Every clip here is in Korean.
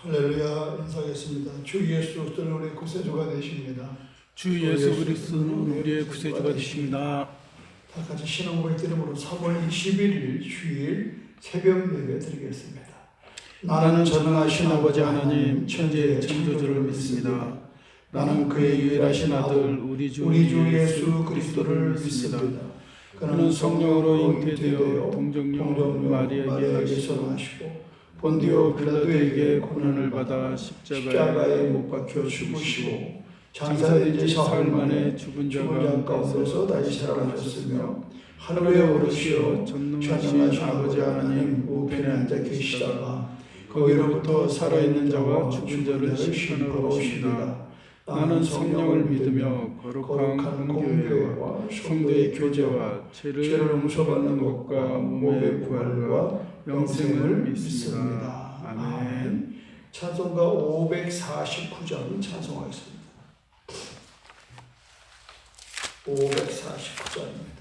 할렐루야. 인사하겠습니다. 주 예수 그리스도는 우리의 구세주가 되십니다. 주 예수 그리스도는 우리의 구세주가 되십니다. 다 같이 신앙고백 드림으로 3월 21일 주일 새벽 예배 드리겠습니다. 나는 전능하신 아버지 하나님 천지의 창조주를 믿습니다. 나는 그의 유일하신 아들 우리 주 예수 그리스도를 믿습니다. 그는 성령으로 잉태되어 동정녀 마리아에게서 나시고 본디오 빌라도에게 고난을 받아 십자가에 못 박혀 죽으시고 장사된 지 사흘 만에 죽은 자 가운데서 다시 살아나셨으며 하늘에 오르시어 전능하신 아버지 하나님 우편에 앉아 계시다가 거기로부터 살아있는 자와 죽은 자를 심판하러 오십니다. 나는 성령을 믿으며 거룩한 공교회와 성도의 교제와 죄를 용서받는 것과 몸의 부활과 영생을 믿습니다. 아멘. 찬송가 549장 찬송하겠습니다. 549장입니다.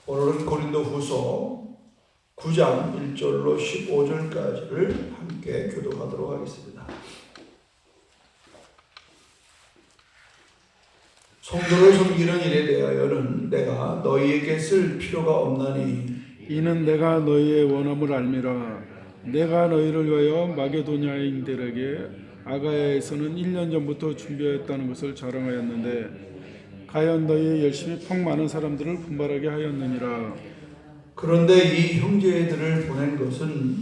오늘은 고린도후서 9장 1절로 15절까지를 함께 교독하도록 하겠습니다. 성도를 섬기는 일에 대하여는 내가 너희에게 쓸 필요가 없나니 이는 내가 너희의 원함을 알미라. 내가 너희를 위하여 마게도냐인들에게 아가야에서는 1년 전부터 준비하였다는 것을 자랑하였는데 과연 너희의 열심히 퍽 많은 사람들을 분발하게 하였느니라. 그런데 이 형제들을 보낸 것은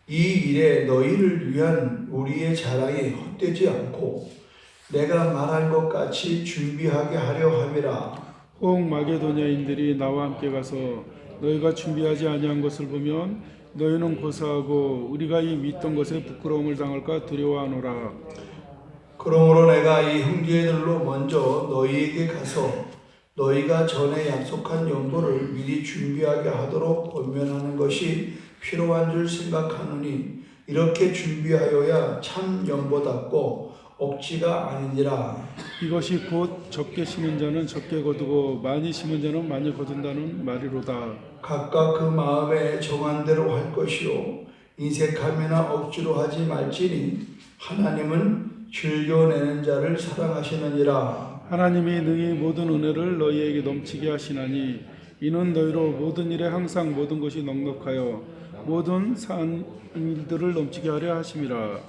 이 일에 너희를 위한 우리의 자랑이 헛되지 않고 내가 말한 것 같이 준비하게 하려 함이라. 혹 마게도냐인들이 나와 함께 가서 너희가 준비하지 아니한 것을 보면 너희는 고사하고 우리가 이 믿던 것에 부끄러움을 당할까 두려워하노라. 그러므로 내가 이 형제들로 먼저 너희에게 가서 너희가 전에 약속한 연보를 미리 준비하게 하도록 권면하는 것이 필요한 줄 생각하노니 이렇게 준비하여야 참 연보답고 억지가 아니니라. 이것이 곧 적게 심은 자는 적게 거두고 많이 심은 자는 많이 거둔다는 말이로다. 각각 그 마음에 정한 대로 할 것이요 인색함이나 억지로 하지 말지니 하나님은 즐겨내는 자를 사랑하시느니라. 하나님이 능히 모든 은혜를 너희에게 넘치게 하시나니 이는 너희로 모든 일에 항상 모든 것이 넉넉하여 모든 산 일들을 넘치게 하려 하심이라.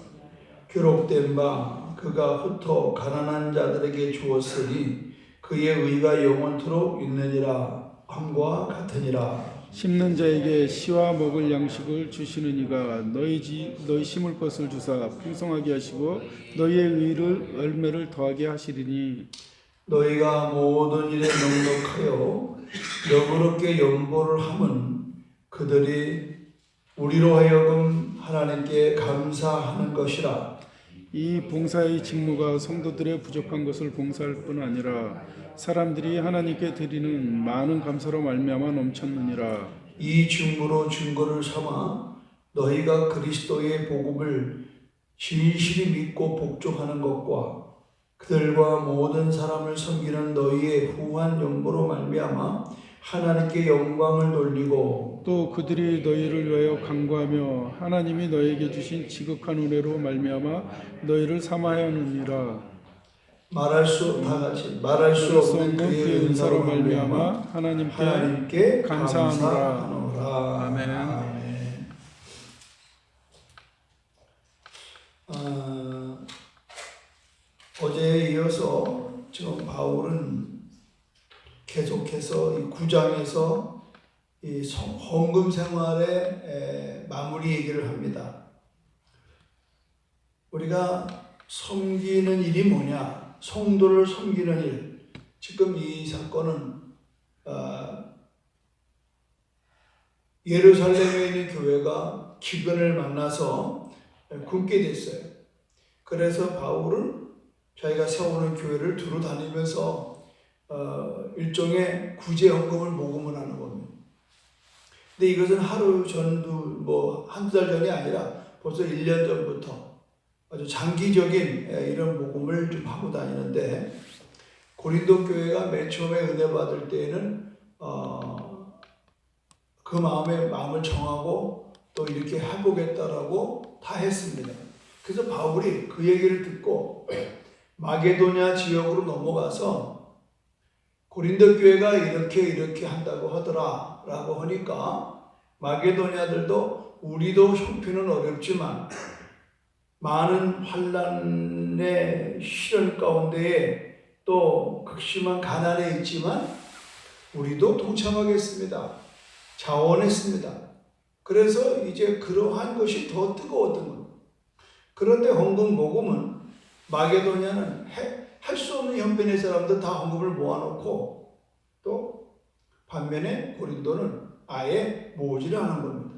기록된 바 그가 흩어 가난한 자들에게 주었으니 그의 의가 영원토록 있느니라 함과 같으니라. 심는 자에게 씨와 먹을 양식을 주시는 이가 너희 심을 것을 주사 풍성하게 하시고 너희의 의를 열매를 더하게 하시리니 너희가 모든 일에 넉넉하여 너그럽게 연보를 함은 그들이 우리로 하여금 하나님께 감사하는 것이라. 이 봉사의 직무가 성도들의 부족한 것을 봉사할 뿐 아니라 사람들이 하나님께 드리는 많은 감사로 말미암아 넘쳤느니라. 이 증거로 증거를 삼아 너희가 그리스도의 복음을 진실히 믿고 복종하는 것과 그들과 모든 사람을 섬기는 너희의 후한 연보로 말미암아 하나님께 영광을 돌리고 또 그들이 너희를 위하여 간구하며 하나님이 너희에게 주신 지극한 은혜로 말미암아 너희를 사모하였느니라. 말할 수 없는 그의 은사로 말미암아 하나님께 감사하노라. 아멘. 어제에 이어서 지금 바울은 계속해서 이 9장에서 이 헌금 생활의 마무리 얘기를 합니다. 우리가 섬기는 일이 뭐냐? 성도를 섬기는 일. 지금 이 사건은 예루살렘에 있는 교회가 기근을 만나서 굶게 됐어요. 그래서 바울은 자기가 세우는 교회를 두루 다니면서 일종의 구제 헌금을 모금을 하는 겁니다. 근데 이것은 하루 전도 뭐 한두 달 전이 아니라 벌써 1년 전부터 아주 장기적인 이런 모금을 좀 하고 다니는데 고린도 교회가 맨 처음에 은혜 받을 때에는 그 마음을 정하고 또 이렇게 해보겠다라고 다 했습니다. 그래서 바울이 그 얘기를 듣고 마게도냐 지역으로 넘어가서 고린도 교회가 이렇게 한다고 하더라 라고 하니까 마게도냐들도 우리도 형편은 어렵지만 많은 환난의 시련 가운데에 또 극심한 가난에 있지만 우리도 동참하겠습니다. 자원했습니다. 그래서 이제 그러한 것이 더 뜨거웠던 겁니다. 그런데 헌금 모금은 마게도냐는 할 수 없는 형편의 사람들 다 헌금을 모아놓고 또 반면에 고린도는 아예 모으지를 않은 겁니다.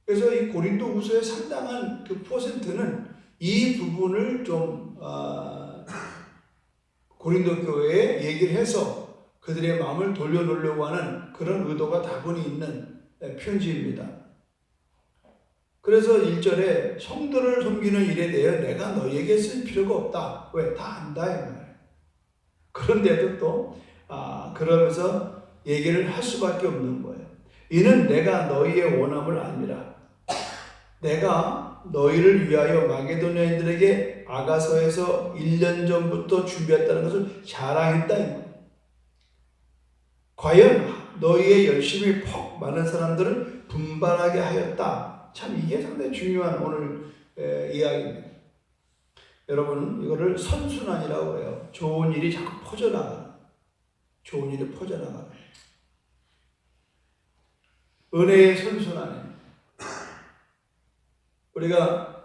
그래서 이 고린도후서의 상당한 그 퍼센트는 이 부분을 좀 고린도 교회에 얘기를 해서 그들의 마음을 돌려놓으려고 하는 그런 의도가 다분히 있는 편지입니다. 그래서 1절에 성도를 섬기는 일에 대해 내가 너희에게 쓸 필요가 없다. 왜? 다 안다 이 말이에요. 그런데도 또 그러면서 얘기를 할 수밖에 없는 거예요. 이는 내가 너희의 원함을 알미라. 내가 너희를 위하여 마게도냐인들에게 아가서에서 1년 전부터 준비했다는 것을 자랑했다 이 말이에요. 과연 너희의 열심이 퍽 많은 사람들을 분발하게 하였다. 참 이게 상당히 중요한 오늘 이야기입니다. 여러분 이거를 선순환이라고 해요. 좋은 일이 자꾸 퍼져나가는. 좋은 일이 퍼져나가는. 은혜의 선순환입니다. 우리가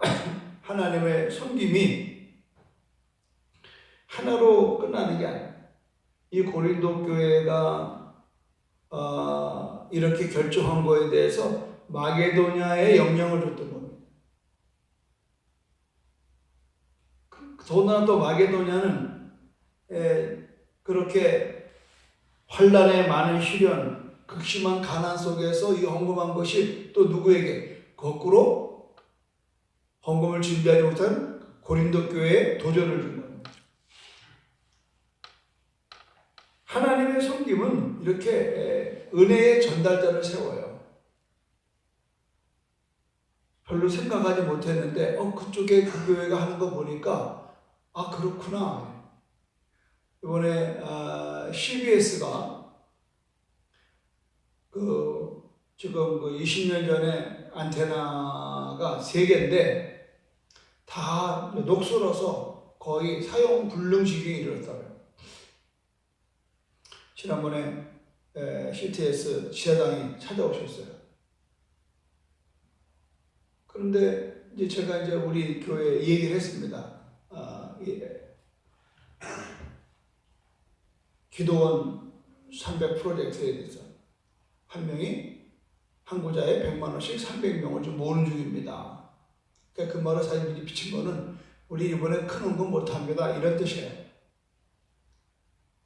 하나님의 섬김이 하나로 끝나는 게 아니에요. 이 고린도 교회가 이렇게 결정한 거에 대해서 마게도냐에 영향을 줬던 겁니다. 더구나 또 마게도냐는 그렇게 환란의 많은 시련, 극심한 가난 속에서 이 헌금한 것이 또 누구에게 거꾸로 헌금을 준비하지 못한 고린도 교회에 도전을 준 겁니다. 하나님의 섬김은 이렇게 은혜의 전달자를 세워요. 별로 생각하지 못했는데 그쪽에 그 교회가 하는 거 보니까 그렇구나. 이번에 CBS가 지금 20년 전에 안테나가 3개인데 다 녹슬어서 거의 사용 불능 지경에 이르렀다고요. 지난번에 CTS 지사장이 찾아오셨어요. 그런데 이제 제가 우리 교회에 이 얘기를 했습니다. 기도원 300 프로젝트에 대해서 한 명이 한구자에 100만 원씩 300명을 좀 모으는 중입니다. 그러니까 그 말을 사진 미리 비친 거는 우리 이번에 큰 헌금 못합니다 이런 뜻이에요.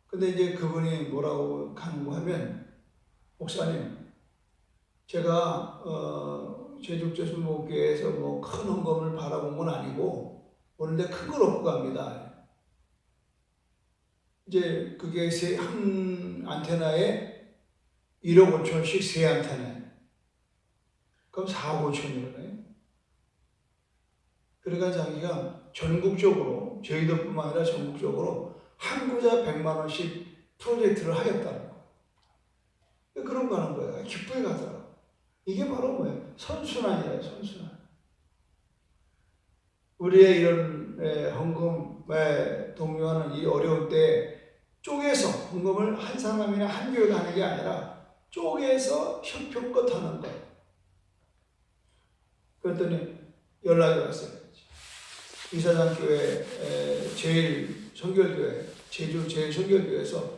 근데 이제 그분이 뭐라고 하면 목사님 제가 제죽제수목교회에서 뭐 큰 헌금을 바라본 건 아니고 오는데 큰 걸 얻고 갑니다. 이제 그게 한 안테나에 1억 5천씩 3안테나. 그럼 4억 5천이거든요. 그러니까 자기가 전국적으로, 저희들뿐만 아니라 전국적으로 한구자 100만 원씩 프로젝트를 하겠다는 거. 그런 거 하는 거예요. 기쁘게 가더라고. 이게 바로 뭐예요? 선순환이에요, 선순환. 우리의 이런 헌금에 동요하는 이 어려울 때 쪼개서 헌금을 한 사람이나 한 교회가 하는 게 아니라 쪼개서 형편껏 하는 거예요. 그랬더니 연락이 왔어요. 이사장 교회 제일 선결교회, 제주 제일 선결교회에서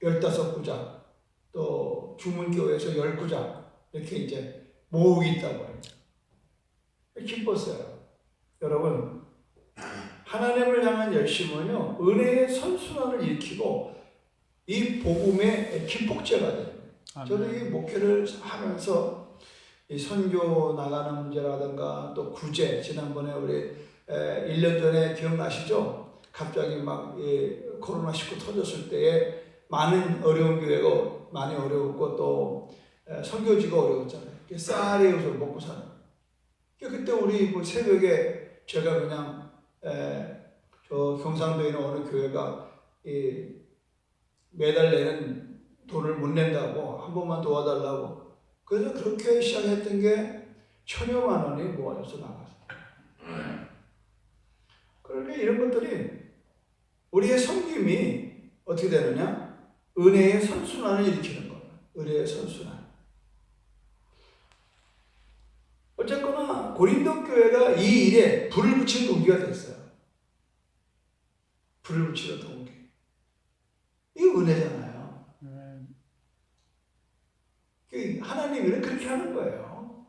15구장, 또 주문교회에서 10구장 이렇게 이제 모으기 있다고 해요. 기뻤어요. 여러분, 하나님을 향한 열심은요, 은혜의 선순환을 일으키고 이 복음의 기폭제가 돼요. 저도 이 목회를 하면서 이 선교 나가는 문제라든가 또 구제, 지난번에 우리 1년 전에 기억나시죠? 갑자기 막 코로나19 터졌을 때에 많은 어려운 교회가 많이 어려웠고 또 선교지가 어려웠잖아요. 쌀이 요즘 먹고 사는. 그때 우리 새벽에 제가 그냥 저 경상도에 있는 어느 교회가 매달 내는 돈을 못 낸다고 한 번만 도와달라고. 그래서 그렇게 시작했던 게 1,000여만 원이 모아져서 나갔어요. 그러니까 이런 것들이 우리의 섬김이 어떻게 되느냐? 은혜의 선순환을 일으키는 거예요. 은혜의 선순환. 어쨌거나 고린도 교회가 이 일에 불을 붙이는 동기가 됐어요. 불을 붙이는 동기. 이거 은혜잖아요. 하나님이 그렇게 하는 거예요.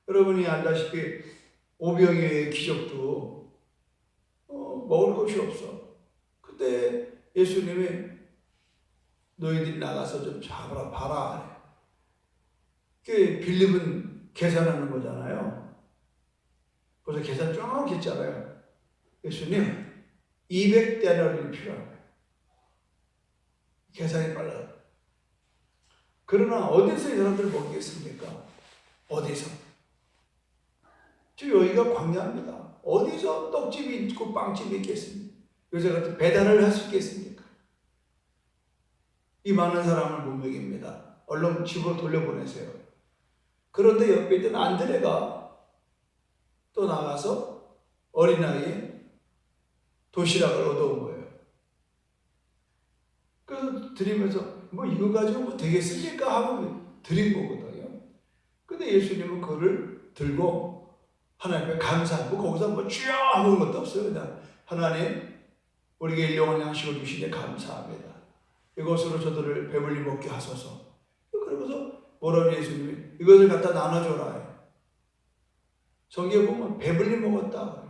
여러분이 알다시피 오병이의 기적도 먹을 것이 없어. 그때 예수님이 너희들이 나가서 좀 잡아라 봐라. 빌립은 계산하는 거잖아요. 그래서 계산 쭉 했잖아요. 예수님 200데나리온이 필요한 거예요. 계산이 빨라. 그러나 어디서 이 사람들을 먹이겠습니까? 어디서? 지금 여기가 광야입니다. 어디서 떡집이 있고 빵집이 있겠습니까? 요새 같은 배달을 할 수 있겠습니까? 이 많은 사람을 못 먹입니다. 얼른 집으로 돌려보내세요. 그런데 옆에 있던 안드레가 또 나가서 어린아이에 도시락을 얻어온 거예요. 그래서 드리면서 뭐 이거 가지고 뭐 되겠습니까? 하고 드린 거거든요. 근데 예수님은 그거를 들고 하나님께 감사하고 거기서 뭐 주여 하고 온 것도 없어요. 그냥 하나님 우리에게 일용할 양식을 주시니 감사합니다. 이것으로 저들을 배불리 먹게 하소서. 그러고서 뭐라고 예수님이 이것을 갖다 나눠줘라. 성경에 보면 배불리 먹었다.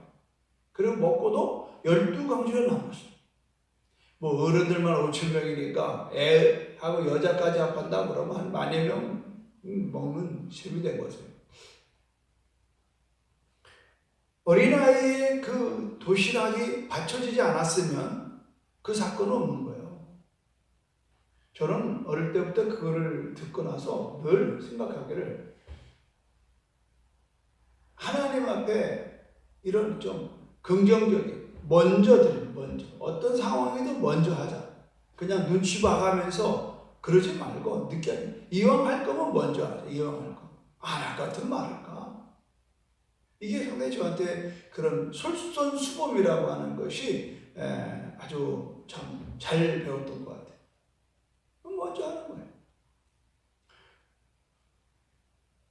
그리고 먹고도 12강주를 남았어요. 뭐 어른들만 5,000명이니까 애하고 여자까지 합한다 그러면 한 10,000명 먹는 셈이 된 거죠. 어린아이의 그 도시락이 받쳐지지 않았으면 그 사건은 없는 거예요. 저는 어릴 때부터 그거를 듣고 나서 늘 생각하기를 하나님 앞에 이런 좀 긍정적인 먼저 어떤 상황에도 먼저 하자. 그냥 눈치 봐가면서 그러지 말고 늦게 이왕 할 거면 먼저 하자. 이왕 할 거. 안 할 것 같으면 말할까. 이게 상당히 저한테 그런 솔선수범이라고 하는 것이 아주 참 잘 배웠던 것 같아요. 먼저 하는 거예요.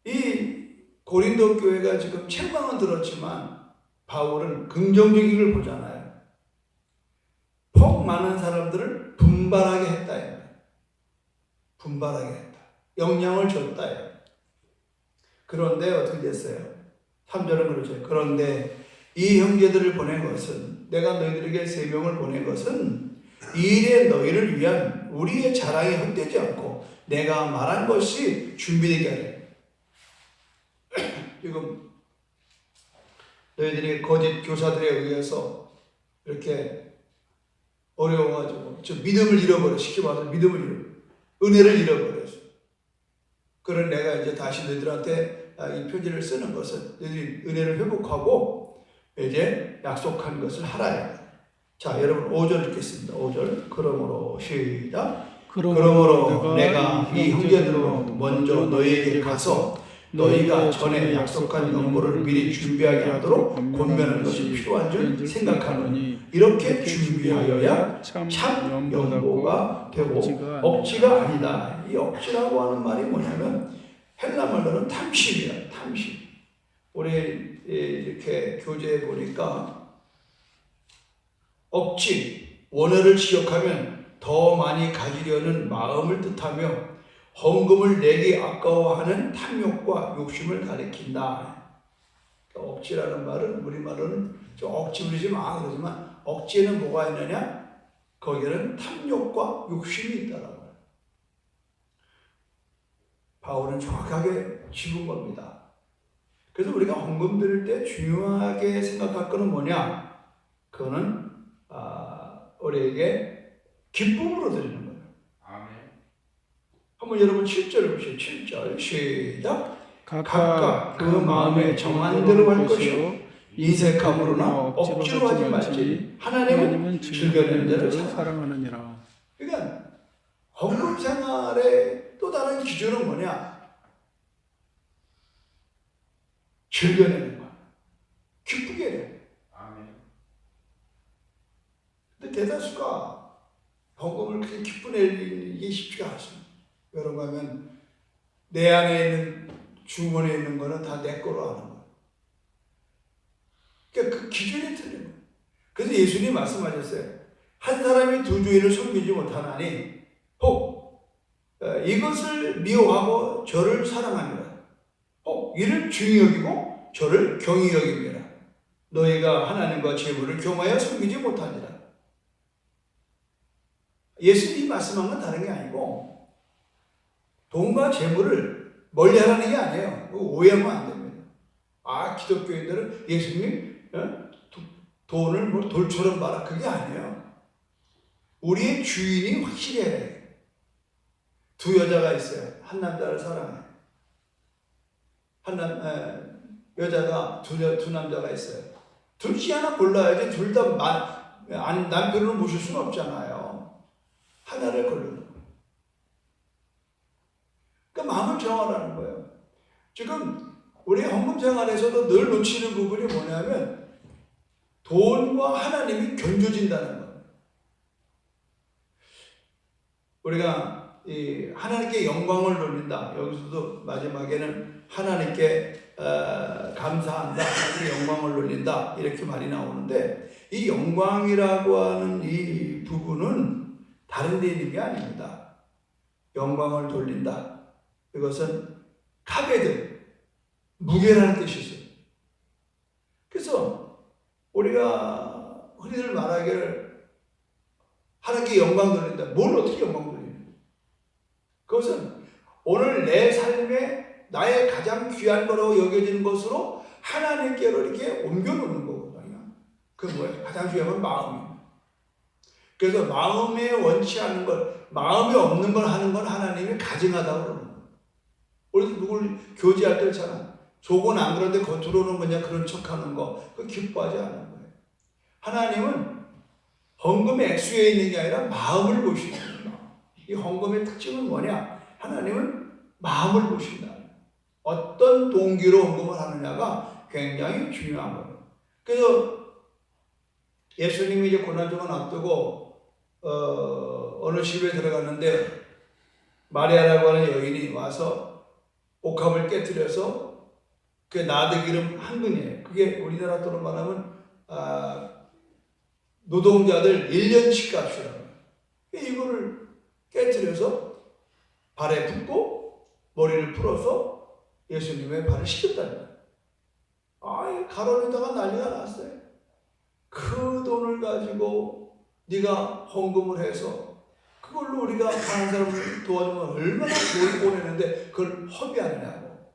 이 고린도 교회가 지금 책망은 들었지만 바울은 긍정적인 걸 보잖아요. 폭 많은 사람들을 분발하게 했다. 분발하게 했다. 영향을 줬다. 그런데 어떻게 됐어요? 3절은 그렇죠. 그런데 이 형제들을 보낸 것은 내가 너희들에게 3명을 보낸 것은 이 일에 너희를 위한 우리의 자랑이 헛되지 않고 내가 말한 것이 준비되게 하려. 지금 너희들이 거짓 교사들에 의해서 이렇게 어려워가지고 믿음을 잃어버려. 쉽게 말해서 믿음을 잃어버려. 은혜를 잃어버렸어. 그런 내가 이제 다시 너희들한테 이 편지를 쓰는 것은 너희들이 은혜를 회복하고 이제 약속한 것을 하라요. 자, 여러분 5절 읽겠습니다. 5절. 그러므로 시작. 그러므로 내가 이 형제들로 먼저 너희에게 가서 너희가 전에 약속한 연보를 미리 준비하게 하도록 권면하는 것이 필요한 줄 생각하노니 이렇게 준비하여야 참 연보가 되고 억지가 아니다. 이 억지라고 하는 말이 뭐냐면 헬라 말로는 탐심이야. 탐심. 우리 이렇게 교재에 보니까 억지, 원어를 지역하면 더 많이 가지려는 마음을 뜻하며 헌금을 내기 아까워하는 탐욕과 욕심을 가리킨다. 억지라는 말은 우리말로는 좀 억지 부리지 마 그러지만 억지에는 뭐가 있느냐? 거기에는 탐욕과 욕심이 있다라고. 바울은 정확하게 짚은 겁니다. 그래서 우리가 헌금 드릴 때 중요하게 생각할 것은 뭐냐? 그거는 우리에게 기쁨으로 드리는 거예요. 아멘. 한번 여러분 7절을 보시죠. 7절 시작. 각각 그 마음에 정한 대로 할 것이요 인색함으로나 억지로 하지 말지 하나님은 즐겨내는 자를 사랑하느니라. 그러니까 헌금 생활의 또 다른 기준은 뭐냐? 즐겨내는 거야. 기쁘게 해. 근데 대다수가 헌금을 그렇게 기쁘게 내기 쉽지가 않습니다. 여러분 하면 내 안에 있는 주머니에 있는 거는 다 내 거로 하는 거예요. 그러니까 그 기준이 틀린 거예요. 그래서 예수님이 말씀하셨어요. 한 사람이 두 주인을 섬기지 못하나니 혹 이것을 미워하고 저를 사랑합니다. 혹 이를 중히 여기고 저를 경히 여깁니다. 너희가 하나님과 재물을 겸하여 섬기지 못하니라. 예수님이 말씀한 건 다른 게 아니고 돈과 재물을 멀리하라는 게 아니에요. 오해하면 안 됩니다. 기독교인들은 예수님이 돈을 뭐 돌처럼 봐라 그게 아니에요. 우리의 주인이 확실히 해야 돼요. 두 여자가 있어요. 한 남자를 사랑해요. 여자가 두 남자가 있어요. 둘 중 하나 골라야지 둘 다 남편을 모실 수는 없잖아요. 하나를 고르는 거예요. 그러니까 마음을 정하라는 거예요. 지금 우리 헌금 생활에서도 늘 놓치는 부분이 뭐냐면 돈과 하나님이 견조진다는 거예요. 우리가 하나님께 영광을 돌린다. 여기서도 마지막에는 하나님께 감사한다. 하나님께 영광을 돌린다. 이렇게 말이 나오는데 이 영광이라고 하는 이 부분은 다른 데 있는 게 아닙니다. 영광을 돌린다. 이것은 카베드, 무게라는 뜻이 있어요. 그래서 우리가 흔히들 말하기를 하나님께 영광 돌린다. 뭘 어떻게 영광 돌리는 거예요? 그것은 오늘 내 삶에 나의 가장 귀한 거로 여겨지는 것으로 하나님께로 이렇게 옮겨놓는 거거든요. 그 뭐예요? 가장 귀한 건 마음이에요. 그래서 마음에 원치 않는 것, 마음이 없는 걸 하는 건 하나님이 가증하다고 그러는 거예요. 우리도 누굴 교제할 때 그렇잖아. 속은 안 그런데 겉으로는 그냥 그런 척 하는 거, 그거 기뻐하지 않는 거예요. 하나님은 헌금의 액수에 있는 게 아니라 마음을 보시는 거예요. 이 헌금의 특징은 뭐냐? 하나님은 마음을 보신다. 어떤 동기로 헌금을 하느냐가 굉장히 중요한 거예요. 그래서 예수님이 이제 고난주간 앞두고 어느 집에 들어갔는데 마리아라고 하는 여인이 와서 옥합을 깨뜨려서 그 나드기름 한 근이에요. 그게 우리나라 돈으로 말하면 노동자들 1년치 값이라고. 이거를 깨뜨려서 발에 붓고 머리를 풀어서 예수님의 발을 씻겼다는 거예요. 가론에다가 난리가 났어요. 그 돈을 가지고 네가 헌금을 해서 그걸로 우리가 다른 사람을 도와주면 얼마나 돈을 보내는데 그걸 허비하느냐고.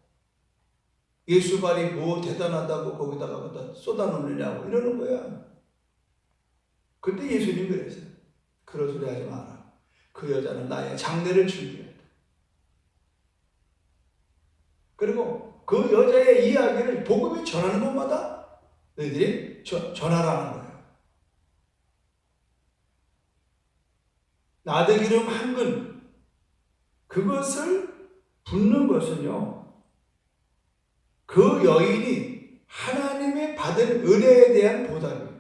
예수 발이 뭐 대단하다고 거기다가 쏟아놓느냐고 이러는 거야. 그때 예수님이 그랬어요. 그런 소리 하지 마라. 그 여자는 나의 장례를 준비했다. 그리고 그 여자의 이야기를 복음이 전하는 곳마다 너희들이 전하라는 거예요. 나드기름 한 근, 그것을 붓는 것은요, 그 여인이 하나님의 받은 은혜에 대한 보답이에요.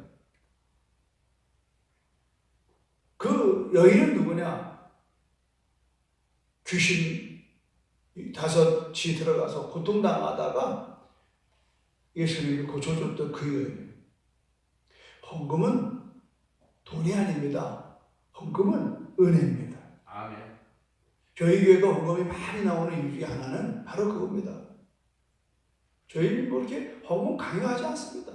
그 여인은 누구냐? 귀신 5이 들어가서 고통당하다가 예수님이 고쳐줬던 그 여인. 헌금은 돈이 아닙니다. 헌금은 은혜입니다. 아멘. 저희 교회가 헌금이 많이 나오는 이유 중에 하나는 바로 그겁니다. 저희는 뭐 이렇게 헌금 강요하지 않습니다.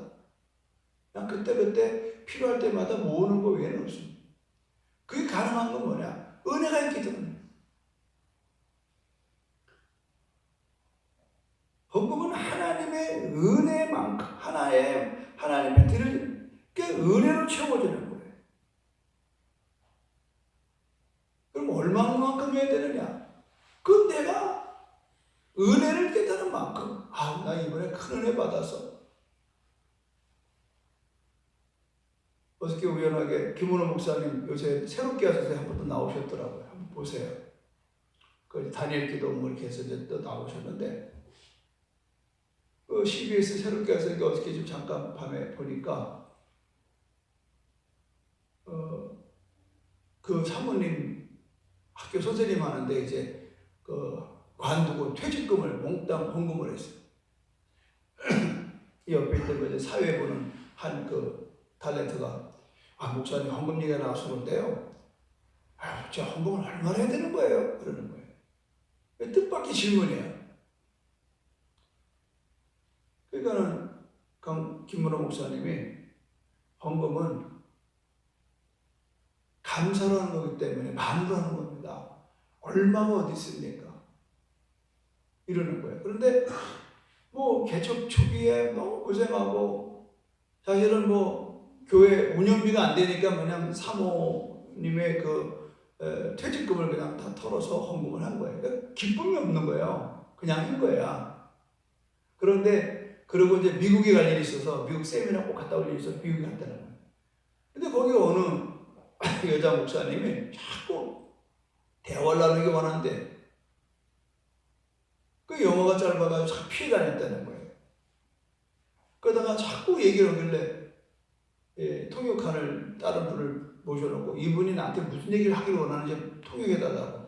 그냥 그때 필요할 때마다 모으는 거 외에는 없습니다. 그게 가능한 건 뭐냐? 은혜가 있기 때문에. 헌금은 하나님의 은혜만큼 하나님의 드려지는 그 은혜로 채워지는 거예요. 그럼 얼마만큼 해야 되느냐? 그건 내가 은혜를 깨달은 만큼, 나 이번에 큰 은혜 받아서. 어저께 우연하게 김은호 목사님 요새 새롭게 하셔서 한 번 더 나오셨더라고요. 한번 보세요. 그 다니엘 기도 뭐 이렇게 해서 이제 또 나오셨는데, 그 CBS 새롭게 해서 어저께 지금 잠깐 밤에 보니까, 그 사모님 학교 선생님 하는데 이제 관두고 퇴직금을 몽땅 헌금을 했어요. 이 옆에 있던 이제 사회 보는 한 그 탤런트가 목사님 헌금 얘기가 나와서 그런데요. 저 헌금을 얼마나 해야 되는 거예요? 그러는 거예요. 뜻밖의 질문이에요. 그러니까는 김문호 목사님이 헌금은 감사로 하는 거기 때문에 마음으로 하는 겁니다. 얼마가 어디 있습니까? 이러는 거예요. 그런데 뭐 개척 초기에 너무 고생하고 사실은 뭐 교회 운영비가 안 되니까 그냥 사모님의 그 퇴직금을 그냥 다 털어서 헌금을 한 거예요. 그러니까 기쁨이 없는 거예요. 그냥 한 거야. 그런데 그리고 이제 미국에 갈 일이 있어서 미국 세미나 꼭 갔다 올 일이 있어서 미국에 갔다는 거예요. 근데 거기 어느 여자 목사님이 자꾸 대화를 나누기 원하는데 그 영어가 짧아가지고 자꾸 피해 다녔다는 거예요. 그러다가 자꾸 얘기를 하길래 통역하는 다른 분을 모셔놓고 이분이 나한테 무슨 얘기를 하기를 원하는지 통역해달라고.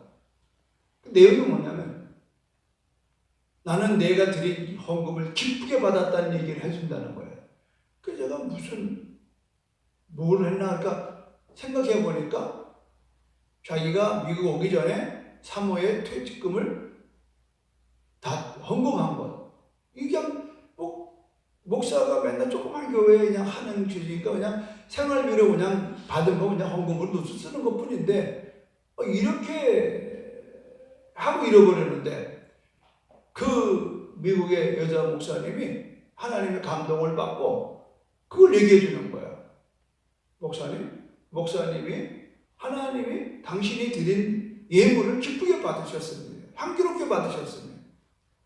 그 내용이 뭐냐면 나는 내가 드린 헌금을 기쁘게 받았다는 얘기를 해준다는 거예요. 그래서 제가 뭘 했나 할까 생각해 보니까 자기가 미국 오기 전에 사모의 퇴직금을 다 헌금한 것. 이게 그냥 목사가 맨날 조그만 교회에 그냥 하는 주니까 그냥 생활비로 그냥 받은 거 그냥 헌금으로 쓰는 것 뿐인데 이렇게 하고 잃어버렸는데 그 미국의 여자 목사님이 하나님의 감동을 받고 그걸 얘기해 주는 거야. 목사님이 하나님이 당신이 드린 예물을 기쁘게 받으셨습니다. 향기롭게 받으셨습니다.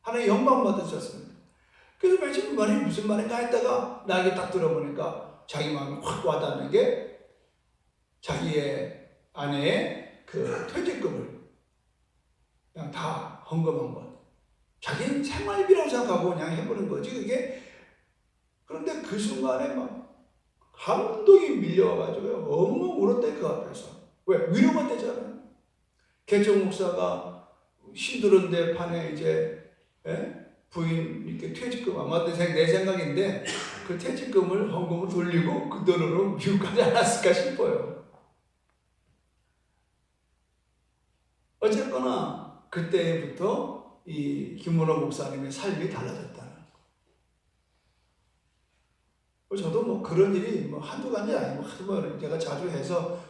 하나님 영광 받으셨습니다. 그래서 맨 처음 말이 무슨 말인가 했다가 나에게 딱 들어보니까 자기 마음이 확 와닿는 게 자기의 아내의 그 퇴직금을 그냥 다 헌금한 것. 자기는 생활비라고 생각하고 그냥 해보는 거지 그게. 그런데 그 순간에 막 감동이 밀려와가지고요. 엉엉 울었대 그 앞에서. 왜? 위로가 되잖아요. 개정 목사가 힘들은데 판에 이제 부인 이렇게 퇴직금 아마 내 생각인데 그 퇴직금을 헌금을 돌리고 그 돈으로 미국 가지 않았을까 싶어요. 어쨌거나 그때부터 이 김문호 목사님의 삶이 달라졌다는 거. 저도 뭐 그런 일이 뭐 한두 가지 아니고 하도 뭐 제가 자주 해서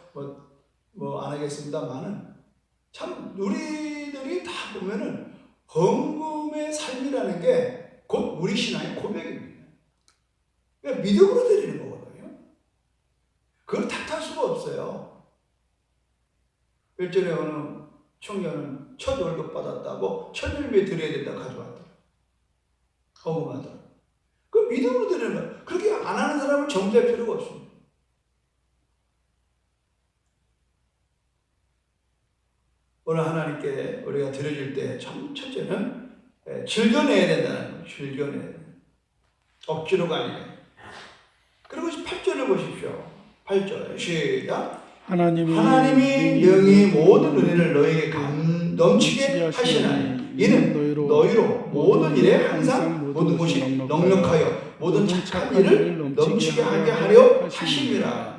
뭐 안 하겠습니다만은 참 우리들이 다 보면은 헌금의 삶이라는 게 곧 우리 신앙의 고백입니다. 그러니까 믿음으로 드리는 거거든요. 그걸 탓할 수가 없어요. 일전에 어느 청년은 첫 월급 받았다고 1,000일비에 드려야 된다고 가져왔더라. 헌금하더라. 그 믿음으로 드리는 거예요. 그렇게 안 하는 사람을 정죄할 필요가 없습니다. 오늘 하나님께 우리가 드려질 때 참 첫째는 즐겨내야 된다는 거예요. 즐겨내야 된다. 억지로가 아니에요. 그리고 8절을 보십시오. 8절 시작. 하나님이 능히 모든 은혜를 너에게 넘치게 하시나니 이는 너희로 모든 일에 항상 모든 것이 넉넉하여 모든 착한 일을 넘치게 하게 하려 하심이라.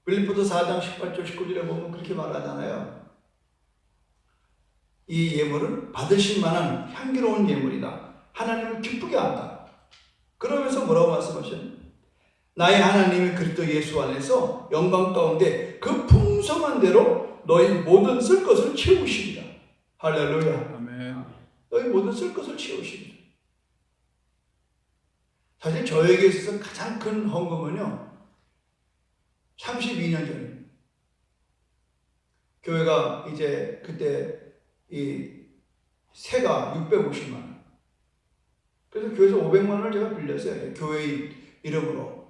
빌립보서 4장 18절 19절에 보면 그렇게 말하잖아요. 이 예물은 받으실 만한 향기로운 예물이다. 하나님을 기쁘게 한다. 그러면서 뭐라고 말씀하셨나요? 나의 하나님이 그리스도 예수 안에서 영광 가운데 그 풍성한 대로 너희 모든 쓸 것을 채우시리라. 할렐루야. 아멘. 너희 모든 쓸 것을 채우시리라. 사실 저에게 있어서 가장 큰 헌금은요. 32년 전입니다. 교회가 이제 그때 이 세가 650만 원. 그래서 교회에서 500만 원을 제가 빌렸어요. 교회 이름으로.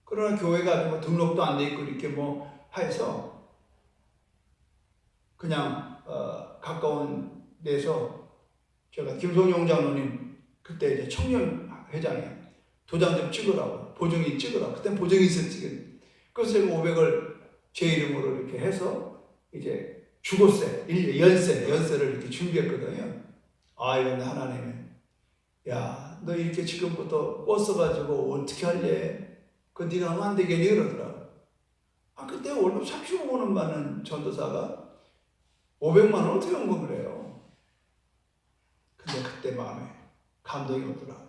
그러나 교회가 아직 뭐 등록도 안 돼 있고 이렇게 뭐 해서 그냥 가까운 데서 제가 김성용 장로님 그때 이제 청년 회장에 도장 좀 찍으라고 보증인 찍으라고 그때 보증이 있었지. 그래서 제가 500을 제 이름으로 이렇게 해서 이제 주고세, 연세를 이렇게 준비했거든요. 이건 하나님이 야, 너 이렇게 지금부터 뻗어가지고 어떻게 할래? 그 네가 하면 안 되겠니? 그러더라고. 그때 월급 35만 원 받는 전도사가 500만 원 어떻게 헌금을 해요? 근데 그때 마음에 감동이 오더라고.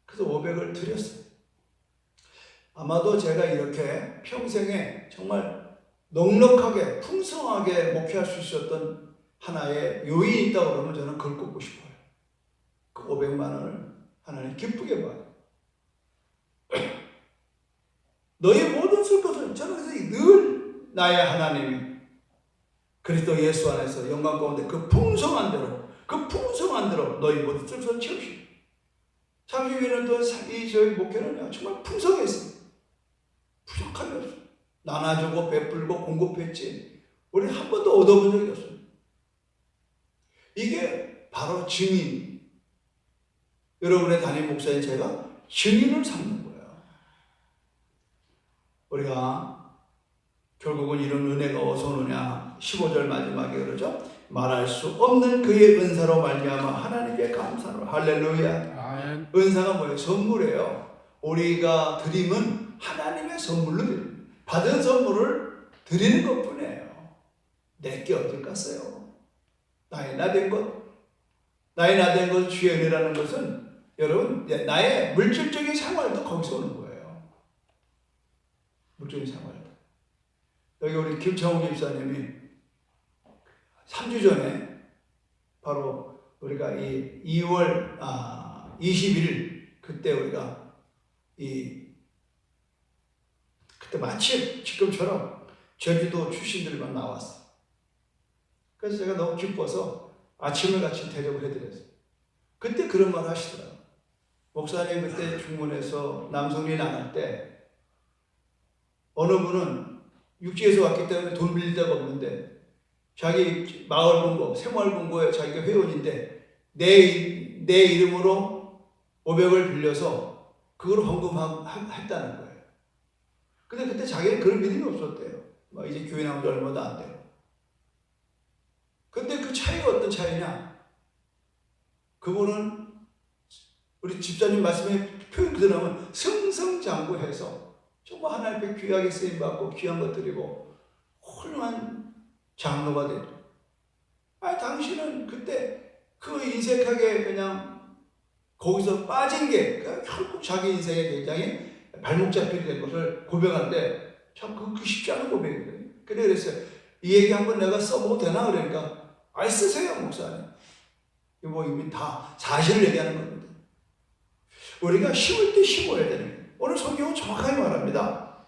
그래서 500을 드렸어요. 아마도 제가 이렇게 평생에 정말 넉넉하게 풍성하게 목회할 수 있었던 하나의 요인이 있다고 그러면 저는 그걸 꼽고 싶어요. 그 500만 원을 하나님 기쁘게 봐요. 너의 모든 쓸 것을 저는 그래서 늘 나의 하나님이 그리스도 예수 안에서 영광 가운데 그 풍성한 대로 너희 모든 쓸 것을 채우시고 32년 동안 저희 목회는요 정말 풍성했습니다. 부족함이 없어요. 나눠주고 베풀고 공급했지 우리 한 번도 얻어본 적이 없어요. 이게 바로 증인. 여러분의 담임 목사인 제가 증인을 삼는 거예요. 우리가 결국은 이런 은혜가 어디서 오느냐 15절 마지막에 그러죠. 말할 수 없는 그의 은사로 말미암아 하나님께 감사로. 할렐루야. 아멘. 은사가 뭐예요? 선물이에요. 우리가 드림은 하나님의 선물로 드립니다. 받은 선물을 드리는 것뿐이에요. 내게 어딜 갔어요? 나의 나된 것 주의 은혜라는 것은 여러분 나의 물질적인 생활도 거기서 오는 거예요. 물질적인 생활도. 여기 우리 김창호 집사님이 3주 전에 바로 우리가 이 2월 21일 그때 우리가 그때 마침 지금처럼 제주도 출신들만 나왔어. 그래서 제가 너무 기뻐서 아침을 같이 대접을 해드렸어요. 그때 그런 말 하시더라고요. 목사님 그때 중문에서 남성리 나갈 때 어느 분은 육지에서 왔기 때문에 돈 빌릴 데가 없는데 자기 마을 금고, 새마을 금고에 자기가 회원인데 내 이름으로 500을 빌려서 그걸 헌금했다는 거예요. 근데 그때 자기는 그런 믿음이 없었대요. 이제 교회 나온 지 얼마도 안 돼요. 근데 그 차이가 어떤 차이냐? 그분은 우리 집사님 말씀에 표현 그대로 하면 승승장구해서 정말 하나님 앞에 귀하게 쓰임받고 귀한 것 드리고 훌륭한 장로가 됐죠. 당신은 그때 그 인색하게 그냥 거기서 빠진 게 결국 자기 인생에 굉장히 발목 잡히게 된 것을 고백하는데 참 그렇게 쉽지 않은 고백이거든요. 그랬어요. 이 얘기 한번 내가 써보고 되나? 그러니까 쓰세요 목사님. 이미 다 사실을 얘기하는 겁니다. 우리가 심을 때 심어야 되는 거예요. 오늘 성경은 정확하게 말합니다.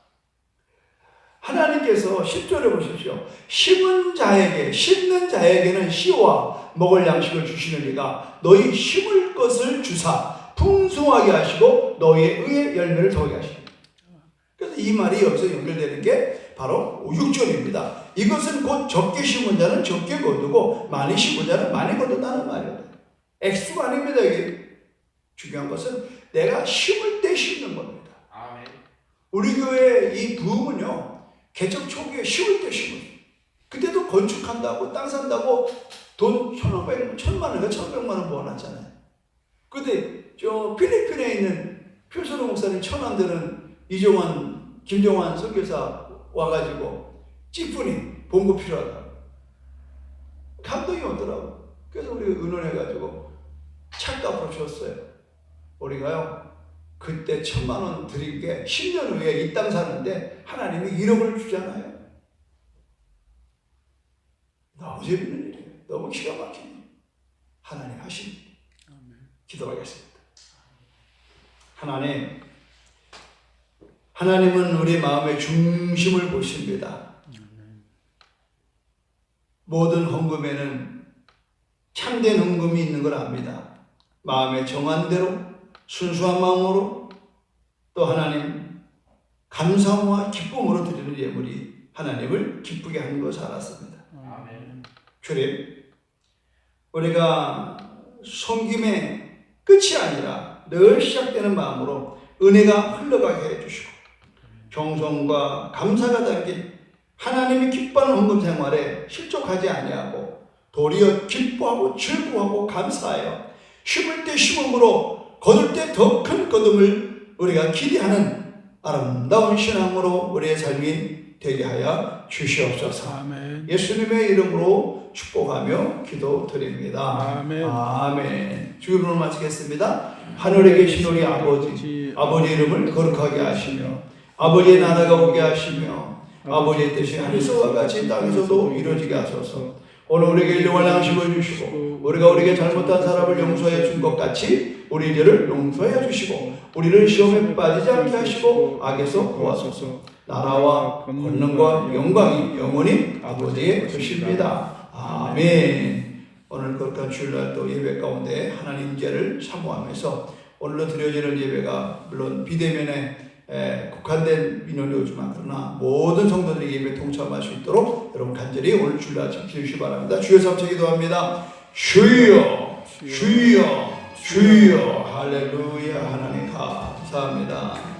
하나님께서 10절에 보십시오. 심는 자에게는 씨와 먹을 양식을 주시느니가 너희 심을 것을 주사 풍성하게 하시고 너희의 의의 열매를 더하게 하십니다. 그래서 이 말이 여기서 연결되는 게 바로 6절입니다. 이것은 곧 적게 심은 자는 적게 거두고 많이 심은 자는 많이 거둔다는 말이에요. 액수가 아닙니다. 이게 중요한 것은 내가 심을 때 심는 겁니다. 아멘. 우리 교회 이 부흥은요 개척 초기에 심을 때 심었어요. 그때도 건축한다고 땅 산다고 돈 1,000만 원, 1,100만 원 모아놨잖아요. 근데 저 필리핀에 있는 표선호 목사님 천안 되는 김정환 선교사 와가지고 찌푸니 봉고 필요하다. 감동이 오더라고. 그래서 우리 의논해가지고 차값으로 줬어요. 우리가요 그때 1,000만 원 드린 게 10년 후에 이 땅 사는데 하나님이 1억을 주잖아요. 너무 재밌는 일이에요. 너무 기가 막히네요. 하나님 하신 일. 기도하겠습니다. 하나님은 우리 마음의 중심을 보십니다. 모든 헌금에는 참된 헌금이 있는 걸 압니다. 마음의 정한 대로 순수한 마음으로 또 하나님 감사와 기쁨으로 드리는 예물이 하나님을 기쁘게 하는 것을 알았습니다. 주님, 우리가 섬김의 끝이 아니라 늘 시작되는 마음으로 은혜가 흘러가게 해주시고 정성과 감사가 담긴 하나님이 기뻐하는 헌금 생활에 실족하지 아니하고 도리어 기뻐하고 즐거워하고 감사하여 심을 때 심음으로 거둘 때 더 큰 거둠을 우리가 기대하는 아름다운 신앙으로 우리의 삶이 되게 하여 주시옵소서. 아멘. 예수님의 이름으로 축복하며 기도드립니다. 아멘. 아멘. 주기도를 마치겠습니다. 하늘에 계신 우리 아버지 이름을 거룩하게 하시며 아버지의 나라가 오게 하시며 아버지의 뜻이 하늘에서와 같이 땅에서도 이루어지게 하소서. 오늘 우리에게 일용할 양식을 주시고 우리가 우리에게 잘못한 사람을 용서해 준 것 같이 우리 죄를 용서해 주시고 우리를 시험에 빠지지 않게 하시고 악에서 구하소서. 나라와 권능과 영광이 영원히 아버지의 것입니다. 아멘. 오늘 거룩한 주일날 또 예배 가운데 하나님 임재를 사모하면서 오늘로 드려지는 예배가 물론 비대면에 국한된 민원이오지만 그러나 모든 성도들이 예배 통참할 수 있도록 여러분 간절히 오늘 주일날 지키시기 바랍니다. 주여 삼체 기도합니다. 주여 주여 주여 할렐루야. 하나님 감사합니다.